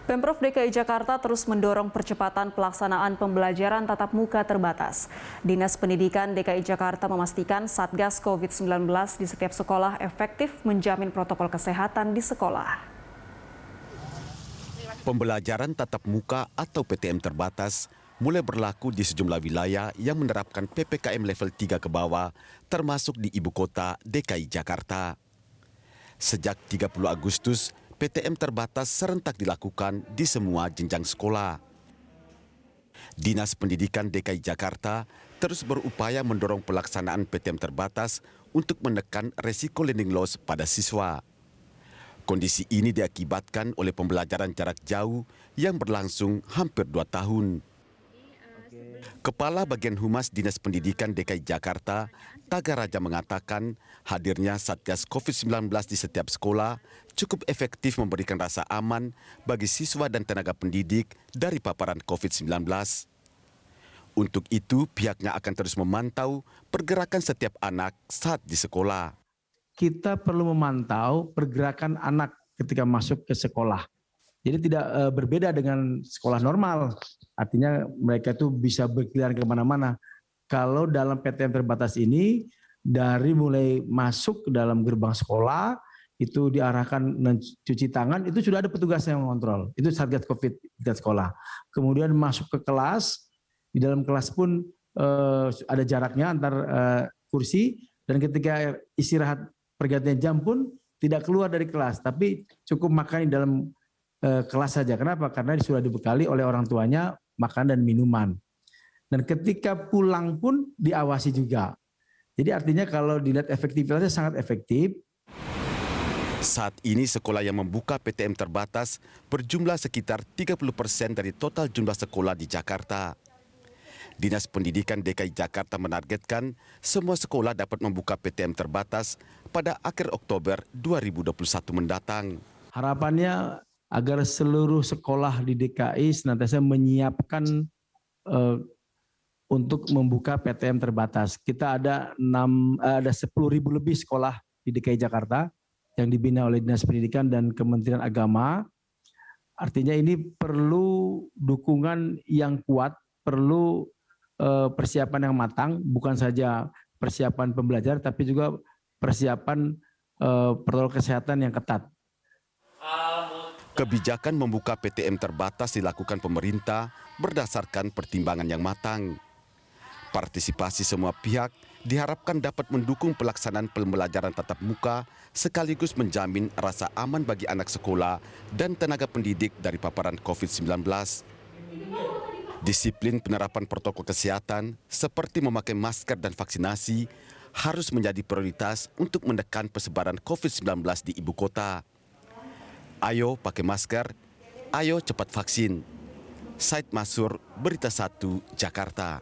Pemprov DKI Jakarta terus mendorong percepatan pelaksanaan pembelajaran tatap muka terbatas. Dinas Pendidikan DKI Jakarta memastikan Satgas COVID-19 di setiap sekolah efektif menjamin protokol kesehatan di sekolah. Pembelajaran tatap muka atau PTM terbatas mulai berlaku di sejumlah wilayah yang menerapkan PPKM level 3 ke bawah, termasuk di ibu kota DKI Jakarta. Sejak 30 Agustus, PTM terbatas serentak dilakukan di semua jenjang sekolah. Dinas Pendidikan DKI Jakarta terus berupaya mendorong pelaksanaan PTM terbatas untuk menekan resiko learning loss pada siswa. Kondisi ini diakibatkan oleh pembelajaran jarak jauh yang berlangsung hampir 2 tahun. Kepala Bagian Humas Dinas Pendidikan DKI Jakarta, Taga Raja mengatakan hadirnya Satgas COVID-19 di setiap sekolah cukup efektif memberikan rasa aman bagi siswa dan tenaga pendidik dari paparan COVID-19. Untuk itu, pihaknya akan terus memantau pergerakan setiap anak saat di sekolah. Kita perlu memantau pergerakan anak ketika masuk ke sekolah. Jadi tidak berbeda dengan sekolah normal. Artinya mereka itu bisa berkeliaran kemana-mana. Kalau dalam PTM terbatas ini, dari mulai masuk ke dalam gerbang sekolah, itu diarahkan mencuci tangan, itu sudah ada petugas yang mengontrol. Itu Satgas COVID di sekolah. Kemudian masuk ke kelas, di dalam kelas pun ada jaraknya antar kursi, dan ketika istirahat pergantian jam pun tidak keluar dari kelas, tapi cukup makan di dalam kelas saja. Kenapa? Karena sudah dibekali oleh orang tuanya makan dan minuman. Dan ketika pulang pun diawasi juga. Jadi artinya kalau dilihat efektivitasnya sangat efektif. Saat ini sekolah yang membuka PTM terbatas berjumlah sekitar 30% dari total jumlah sekolah di Jakarta. Dinas Pendidikan DKI Jakarta menargetkan semua sekolah dapat membuka PTM terbatas pada akhir Oktober 2021 mendatang. Harapannya agar seluruh sekolah di DKI senantiasa menyiapkan untuk membuka PTM terbatas. Kita ada 10.000 lebih sekolah di DKI Jakarta yang dibina oleh Dinas Pendidikan dan Kementerian Agama. Artinya ini perlu dukungan yang kuat, perlu persiapan yang matang, bukan saja persiapan pembelajaran, tapi juga persiapan protokol kesehatan yang ketat. Kebijakan membuka PTM terbatas dilakukan pemerintah berdasarkan pertimbangan yang matang. Partisipasi semua pihak diharapkan dapat mendukung pelaksanaan pembelajaran tatap muka sekaligus menjamin rasa aman bagi anak sekolah dan tenaga pendidik dari paparan COVID-19. Disiplin penerapan protokol kesehatan seperti memakai masker dan vaksinasi harus menjadi prioritas untuk menekan persebaran COVID-19 di ibu kota. Ayo pakai masker, ayo cepat vaksin. Said Masur, Berita 1, Jakarta.